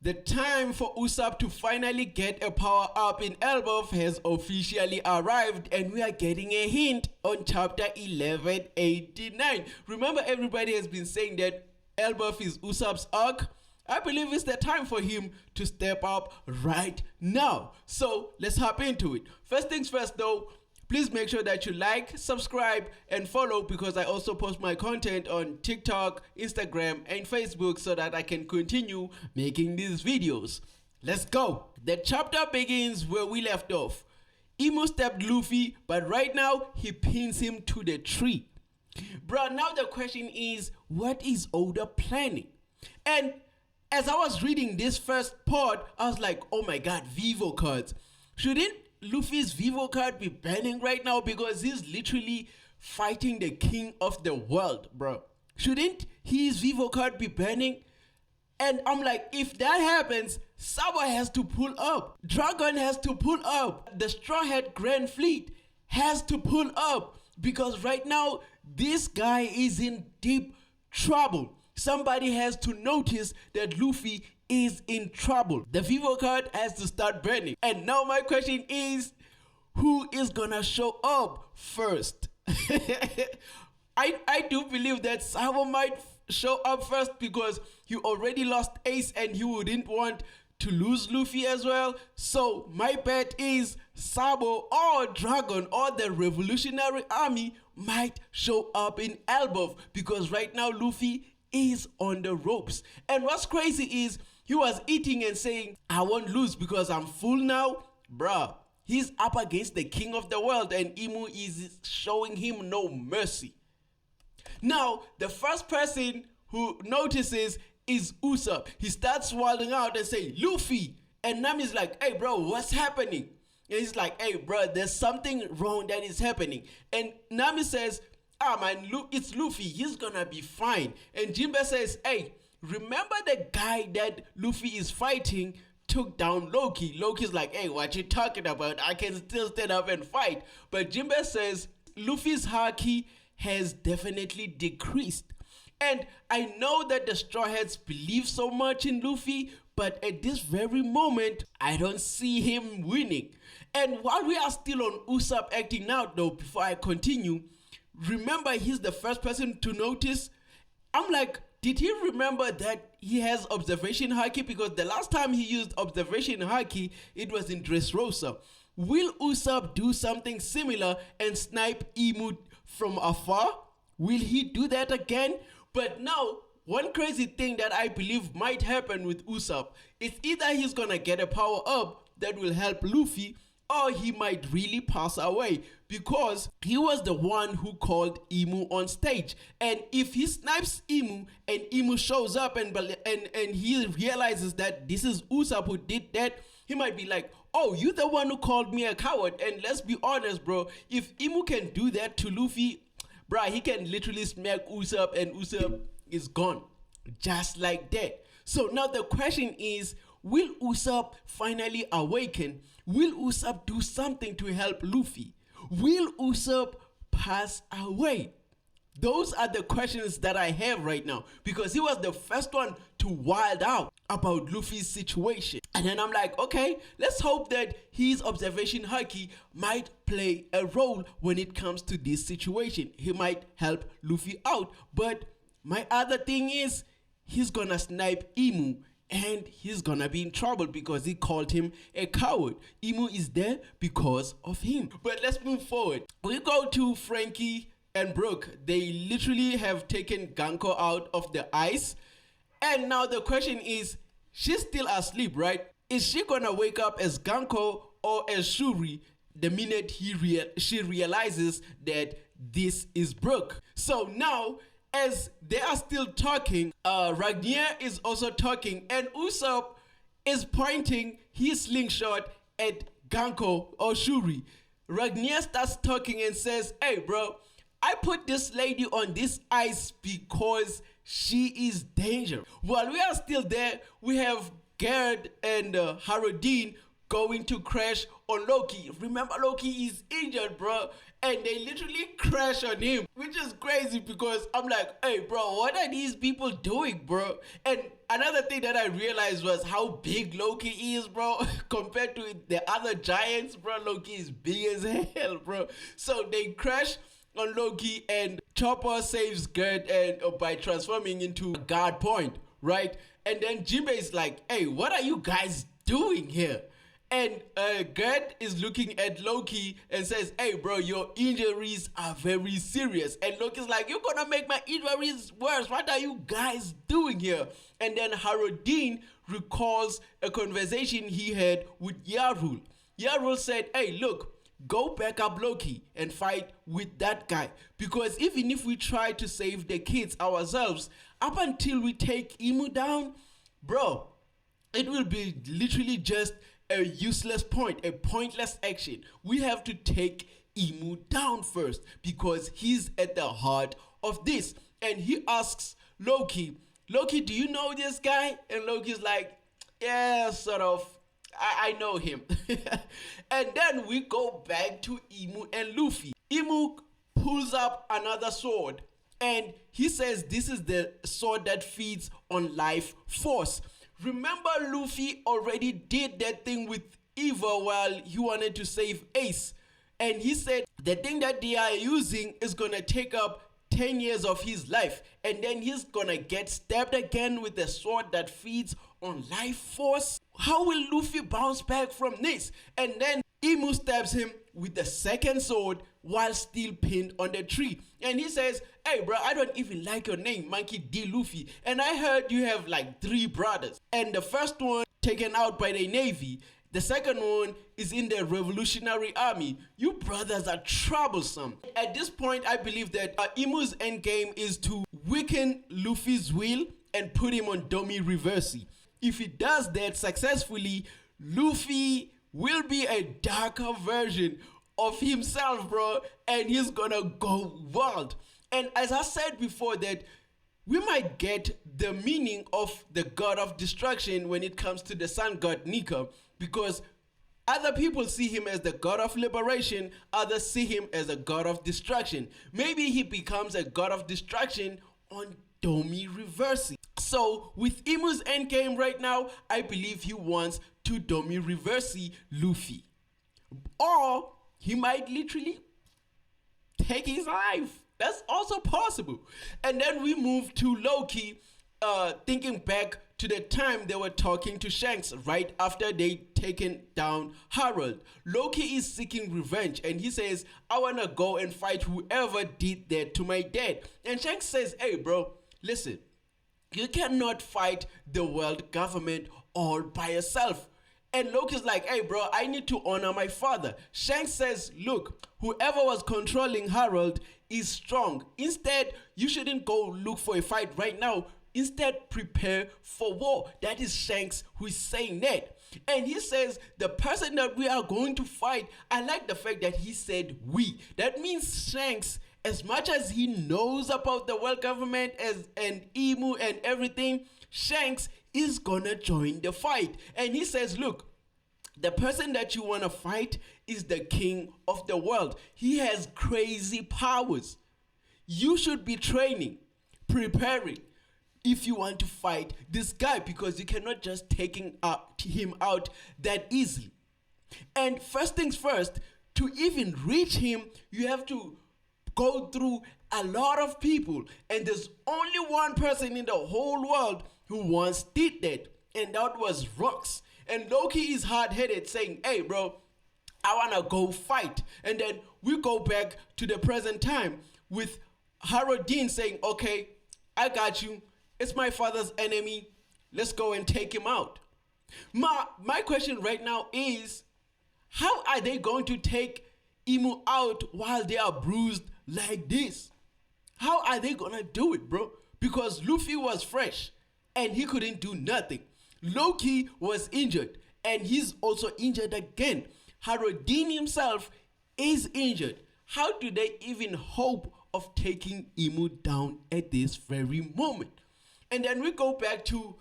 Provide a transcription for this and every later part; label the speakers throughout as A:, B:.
A: The time for Ussop to finally get a power up in Elbow has officially arrived, and we are getting a hint on chapter 1189. Remember, everybody has been saying that Elbow is Ussop's arc. I believe it's the time for him to step up right now. So let's hop into it. First things first though, please make sure that you like, subscribe, and follow, because I also post my content on TikTok, Instagram, and Facebook so that I can continue making these videos. Let's go. The chapter begins where we left off. Emu stabbed Luffy, but right now he pins him to the tree. Bro, now the question is, what is Oda planning? And as I was reading this first part, I was like, oh my god, Vivo cards. Shouldn't Luffy's Vivo card be burning right now, because he's literally fighting the king of the world, bro? Shouldn't his Vivo card be burning? And I'm like, if that happens, Sabo has to pull up, Dragon has to pull up, the Straw Hat Grand Fleet has to pull up, because right now this guy is in deep trouble. Somebody has to notice that Luffy is in trouble. The Vivo card has to start burning. And now my question is, who is gonna show up first? I do believe that Sabo might show up first, because he already lost Ace and he wouldn't want to lose Luffy as well. So my bet is Sabo or Dragon or the Revolutionary Army might show up in Elbow, because right now Luffy is on the ropes. And what's crazy is he was eating and saying, I won't lose because I'm full now. Bruh, he's up against the king of the world, and Emu is showing him no mercy. Now, the first person who notices is Ussop. He starts swallowing out and saying, Luffy. And Nami's like, hey bro, what's happening? And he's like, hey bro, there's something wrong that is happening. And Nami says, man, it's Luffy, he's gonna be fine. And Jinbe says, hey, remember the guy that Luffy is fighting took down Loki? Loki's like, hey, what you talking about? I can still stand up and fight. But Jinbe says Luffy's haki has definitely decreased. And I know that the Straw Hats believe so much in Luffy, but at this very moment, I don't see him winning. And while we are still on Ussop acting out though, before I continue, remember he's the first person to notice. I'm like, did he remember that he has observation haki? Because the last time he used observation haki, it was in Dressrosa. Will Ussop do something similar and snipe Emu from afar? Will he do that again? But now, one crazy thing that I believe might happen with Ussop is either he's gonna get a power up that will help Luffy, or he might really pass away, because he was the one who called Emu on stage. And if he snipes Emu and Emu shows up and he realizes that this is Ussop who did that, he might be like, oh, you the one who called me a coward. And let's be honest, bro, if Emu can do that to Luffy, bro, he can literally smack Ussop and Ussop is gone, just like that. So now the question is, will Ussop finally awaken? Will Ussop do something to help Luffy? Will Ussop pass away? Those are the questions that I have right now, because he was the first one to wild out about Luffy's situation. And then I'm like, okay, let's hope that his observation haki might play a role when it comes to this situation. He might help Luffy out. But my other thing is, he's gonna snipe Emu, and he's gonna be in trouble because he called him a coward. Emu is there because of him. But let's move forward. We go to Frankie and Brooke. They literally have taken Ganko out of the ice. And now the question is, she's still asleep, right? Is she gonna wake up as Ganko or as Shuri the minute she realizes that this is Brooke? So now, as they are still talking, Ragnier is also talking, and Ussop is pointing his slingshot at Ganko or Shuri. Ragnier starts talking and says, hey bro, I put this lady on this ice because she is dangerous. While we are still there, we have Garrett and Harudin going to crash on Loki. Remember, Loki is injured, bro, and they literally crash on him, which is crazy because I'm like, hey, bro, what are these people doing, bro? And another thing that I realized was how big Loki is, bro, compared to the other giants, bro. Loki is big as hell, bro. So they crash on Loki, and Chopper saves Gert and by transforming into a guard point, right? And then Jinbei is like, hey, what are you guys doing here? And Gert is looking at Loki and says, hey, bro, your injuries are very serious. And Loki's like, you're gonna make my injuries worse. What are you guys doing here? And then Harodin recalls a conversation he had with Yarul. Yarul said, hey, look, go back up Loki and fight with that guy. Because even if we try to save the kids ourselves, up until we take Imu down, bro, it will be literally just a useless point, a pointless action. We have to take Imu down first because he's at the heart of this. And he asks Loki, do you know this guy? And Loki's like, yeah, sort of. I know him. And then we go back to Imu and Luffy. Imu pulls up another sword and he says this is the sword that feeds on life force. Remember, Luffy already did that thing with Eva while he wanted to save Ace. And he said the thing that they are using is gonna take up 10 years of his life. And then he's gonna get stabbed again with a sword that feeds on life force. How will Luffy bounce back from this? And then Imu stabs him with the second sword while still pinned on the tree. And he says, hey bro, I don't even like your name, Monkey D. Luffy. And I heard you have like 3 brothers. And the first one taken out by the Navy. The second one is in the Revolutionary Army. You brothers are troublesome. At this point, I believe that Imu's endgame is to weaken Luffy's will and put him on Domi Reversi. If he does that successfully, Luffy will be a darker version of himself, bro, and he's gonna go wild. And as I said before, that we might get the meaning of the god of destruction when it comes to the sun god Nika, because other people see him as the god of liberation, others see him as a god of destruction. Maybe he becomes a god of destruction on Domi Reversi. So with Imu's endgame right now, I believe he wants to Domi Reversi Luffy. Or he might literally take his life. That's also possible. And then we move to Loki, thinking back to the time they were talking to Shanks right after they taken down Harold. Loki is seeking revenge and he says, I wanna go and fight whoever did that to my dad. And Shanks says, hey bro, listen, you cannot fight the world government all by yourself. And Loki's like, hey bro, I need to honor my father. Shanks says, look, whoever was controlling Harold is strong. Instead, you shouldn't go look for a fight right now. Instead, prepare for war. That is Shanks who is saying that. And he says, the person that we are going to fight, I like the fact that he said we. That means Shanks, as much as he knows about the world government and Imu and everything, Shanks is gonna join the fight. And he says, look, the person that you wanna fight is the king of the world. He has crazy powers. You should be training, preparing, if you want to fight this guy, because you cannot just take him out that easily. And first things first, to even reach him, you have to go through a lot of people, and there's only one person in the whole world who once did that, and that was Rox. And Loki is hard-headed, saying, hey bro, I wanna go fight. And then we go back to the present time with Harodin saying, okay, I got you, it's my father's enemy, let's go and take him out. My question right now is, how are they going to take Imu out while they are bruised like this? How are they gonna do it, bro? Because Luffy was fresh and he couldn't do nothing. Loki was injured and he's also injured again. Harodin himself is injured. How do they even hope of taking Imu down at this very moment? And then we go back to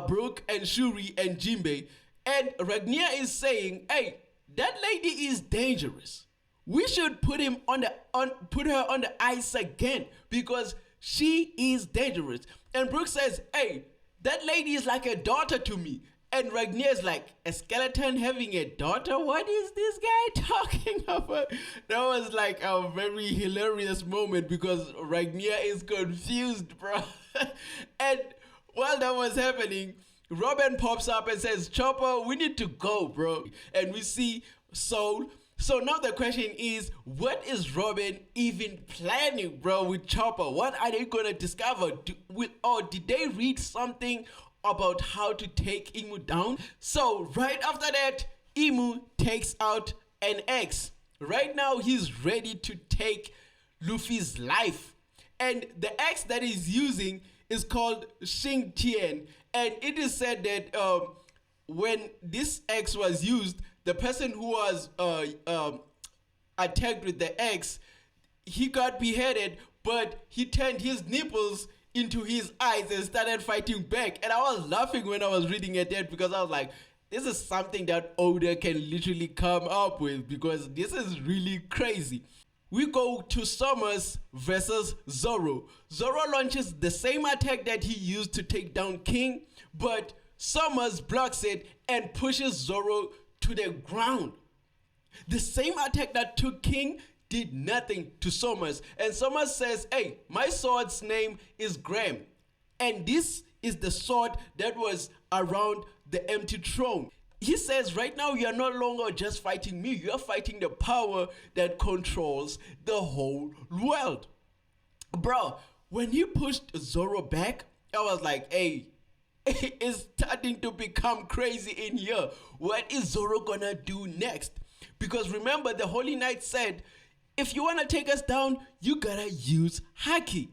A: Brook and Shuri and Jinbei, And Ragnia is saying, hey, that lady is dangerous. We should put her on the ice again because she is dangerous. And Brooke says, hey, that lady is like a daughter to me. And Ragnia is like, a skeleton having a daughter? What is this guy talking about? That was like a very hilarious moment because Ragnia is confused, bro. And while that was happening, Robin pops up and says, Chopper, we need to go, bro. And we see Soul. So now the question is, what is Robin even planning, bro, with Chopper? What are they going to discover? Did they read something about how to take Imu down? So right after that, Imu takes out an axe. Right now, he's ready to take Luffy's life. And the axe that he's using is called Xing Tian. And it is said that when this axe was used, the person who was attacked with the axe, he got beheaded, but he turned his nipples into his eyes and started fighting back. And I was laughing when I was reading it that because I was like, this is something that Oda can literally come up with because this is really crazy. We go to Summers versus Zoro. Zoro launches the same attack that he used to take down King, but Summers blocks it and pushes Zoro to the ground. The same attack that took King did nothing to Summers. And Summers says, hey, my sword's name is Graham. And this is the sword that was around the empty throne. He says, right now, you are no longer just fighting me. You are fighting the power that controls the whole world. Bro, when he pushed Zoro back, I was like, hey, it's starting to become crazy in here. What is Zoro gonna do next? Because remember, the Holy Knight said, if you want to take us down, you gotta use Haki.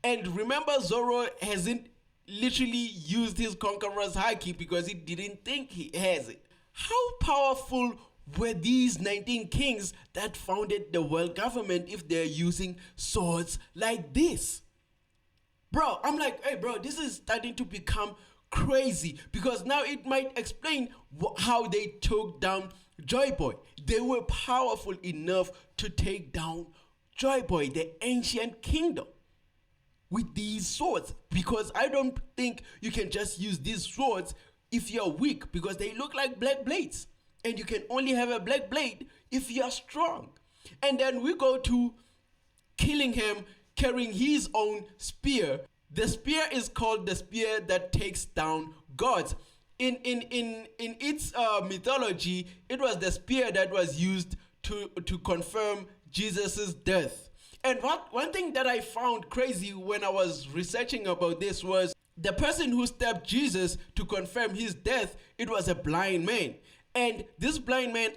A: And remember, Zoro hasn't literally used his Conqueror's Haki because he didn't think he has it. How powerful were these 19 kings that founded the world government if they're using swords like this? Bro, I'm like, hey bro, this is starting to become crazy because now it might explain how they took down Joy Boy. They were powerful enough to take down Joy Boy, the ancient kingdom, with these swords, because I don't think you can just use these swords if you're weak because they look like black blades and you can only have a black blade if you're strong. And then we go to killing him carrying his own spear. The spear is called the spear that takes down gods. In its mythology, it was the spear that was used to confirm Jesus's death. And one thing that I found crazy when I was researching about this was the person who stabbed Jesus to confirm his death, it was a blind man. And this blind man,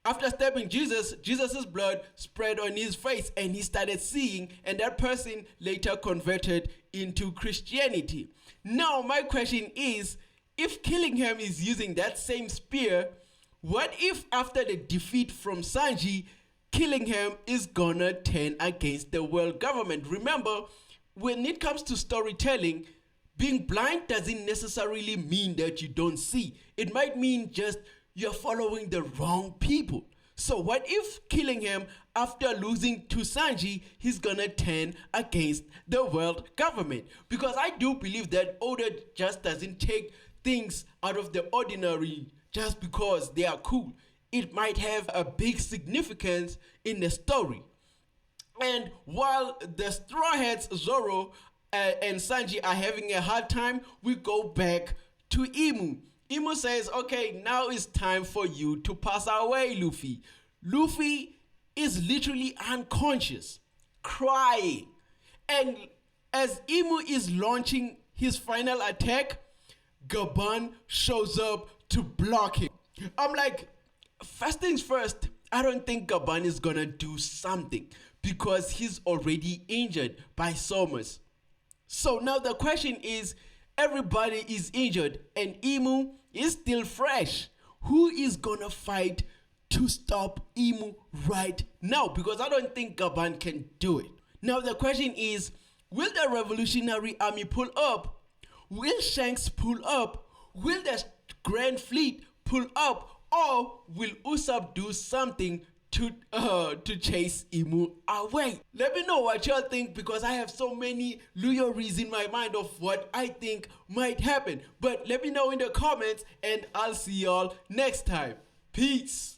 A: after stabbing Jesus, Jesus's blood spread on his face and he started seeing, and that person later converted into Christianity. Now, my question is, if Killingham is using that same spear, what if after the defeat from Sanji, Killingham is gonna turn against the world government? Remember, when it comes to storytelling, being blind doesn't necessarily mean that you don't see. It might mean just you're following the wrong people. So what if Killingham, after losing to Sanji, he's gonna turn against the world government? Because I do believe that Oda just doesn't take things out of the ordinary just because they are cool. It might have a big significance in the story. And while the Straw Hats, Zoro and Sanji are having a hard time, we go back to Imu. Imu says, okay, now it's time for you to pass away, Luffy. Luffy is literally unconscious, crying. And as Imu is launching his final attack, Gaban shows up to block him. I'm like, first things first, I don't think Gaban is gonna do something because he's already injured by Somers. So now the question is, everybody is injured and Imu is still fresh. Who is gonna fight to stop Imu right now? Because I don't think Gaban can do it. Now the question is, will the Revolutionary Army pull up? Will Shanks pull up? Will the Grand Fleet pull up, or will Ussop do something to chase Imu away? Let me know what y'all think, because I have so many theories in my mind of what I think might happen. But let me know in the comments, and I'll see y'all next time. Peace.